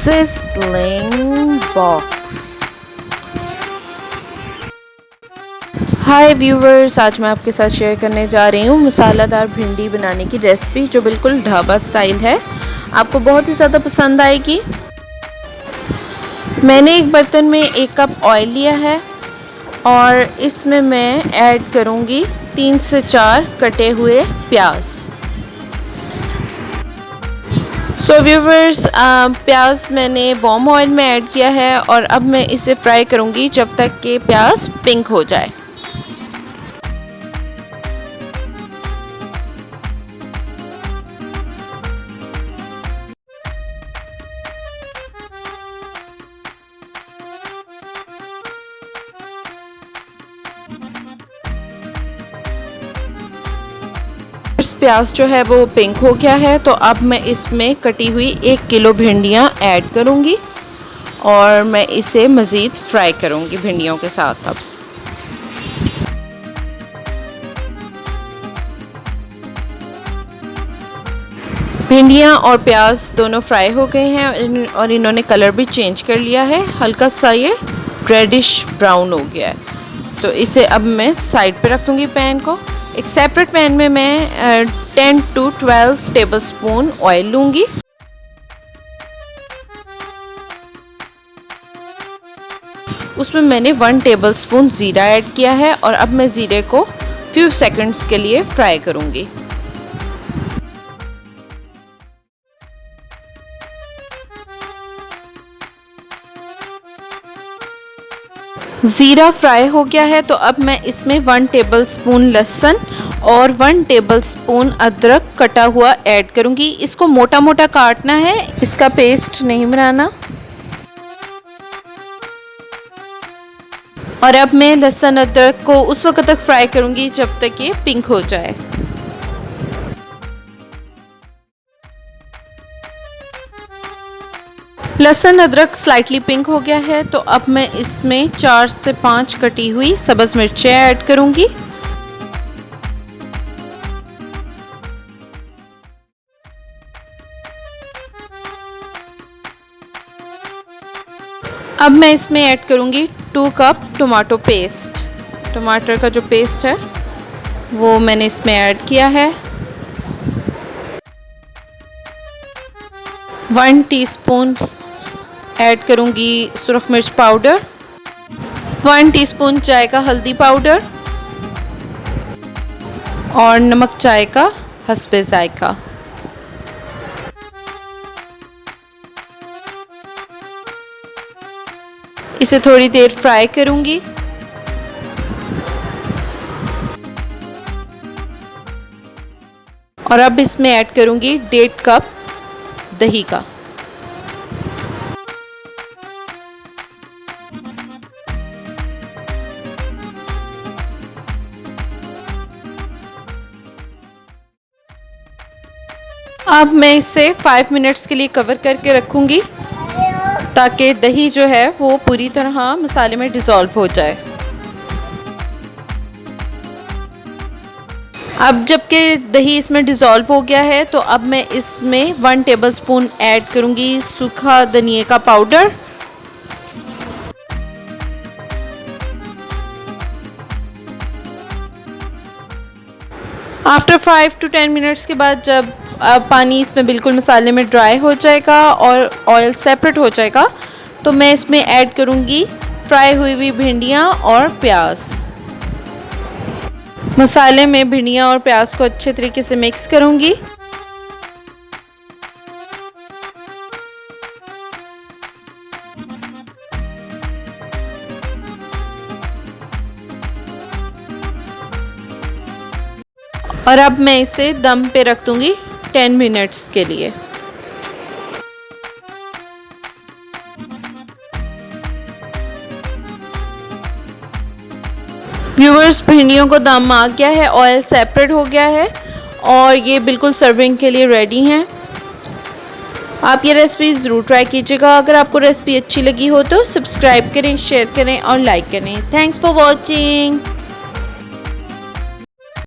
sizzling box। हाय viewers, आज मैं आपके साथ शेयर करने जा रही हूँ मसालेदार भिंडी बनाने की रेसिपी जो बिल्कुल ढाबा स्टाइल है। आपको बहुत ही ज़्यादा पसंद आएगी। मैंने एक बर्तन में 1 कप ऑयल लिया है और इसमें मैं ऐड करूँगी 3 से 4 कटे हुए प्याज। सो व्यूवर्स, प्याज मैंने वार्म ऑयल में ऐड किया है और अब मैं इसे फ्राई करूँगी जब तक कि प्याज पिंक हो जाए। प्याज जो है वो पिंक हो गया है, तो अब मैं इसमें कटी हुई 1 किलो भिंडियाँ ऐड करूँगी और मैं इसे मज़ीद फ्राई करूँगी भिंडियों के साथ। अब भिंडियाँ और प्याज दोनों फ्राई हो गए हैं और इन्होंने कलर भी चेंज कर लिया है, हल्का सा ये रेडिश ब्राउन हो गया है। तो इसे अब मैं साइड पे रख दूँगी पैन को। एक सेपरेट पैन में मैं 10 to 12 टेबलस्पून ऑयल लूँगी। उसमें मैंने 1 टेबलस्पून ज़ीरा ऐड किया है और अब मैं ज़ीरे को फ्यू सेकंड्स के लिए फ्राई करूँगी। ज़ीरा फ्राई हो गया है, तो अब मैं इसमें 1 टेबलस्पून लहसुन और 1 टेबलस्पून अदरक कटा हुआ ऐड करूँगी। इसको मोटा मोटा काटना है, इसका पेस्ट नहीं बनाना। और अब मैं लहसुन अदरक को उस वक्त तक फ्राई करूँगी जब तक ये पिंक हो जाए। लहसुन अदरक स्लाइटली पिंक हो गया है, तो अब मैं इसमें 4 से 5 कटी हुई सब्ज़ मिर्चें ऐड करूँगी। अब मैं इसमें ऐड करूँगी 2 कप टमाटो पेस्ट। टमाटर का जो पेस्ट है वो मैंने इसमें ऐड किया है। 1 टीस्पून ऐड करूँगी सुरख मिर्च पाउडर, 1 टीस्पून चाय का हल्दी पाउडर और नमक चाय का हस्बे जायका। इसे थोड़ी देर फ्राई करूँगी। और अब इसमें ऐड करूँगी 1.5 कप दही का। अब मैं इसे 5 मिनट्स के लिए कवर करके रखूँगी ताकि दही जो है वो पूरी तरह मसाले में डिज़ोल्व हो जाए। अब जबकि दही इसमें डिज़ोल्व हो गया है, तो अब मैं इसमें 1 टेबलस्पून ऐड करूँगी सूखा धनिया का पाउडर। आफ्टर 5 to 10 मिनट्स के बाद जब पानी इसमें बिल्कुल मसाले में ड्राई हो जाएगा और ऑयल सेपरेट हो जाएगा, तो मैं इसमें ऐड करूँगी फ्राई हुई भिंडियाँ और प्याज। मसाले में भिंडियाँ और प्याज को अच्छे तरीके से मिक्स करूँगी। और अब मैं इसे दम पे रख दूँगी 10 मिनट्स के लिए। व्यूअर्स, भिंडियों को दम आ गया है, ऑयल सेपरेट हो गया है और ये बिल्कुल सर्विंग के लिए रेडी हैं। आप ये रेसिपी ज़रूर ट्राई कीजिएगा। अगर आपको रेसिपी अच्छी लगी हो तो सब्सक्राइब करें, शेयर करें और लाइक करें। Thanks for watching.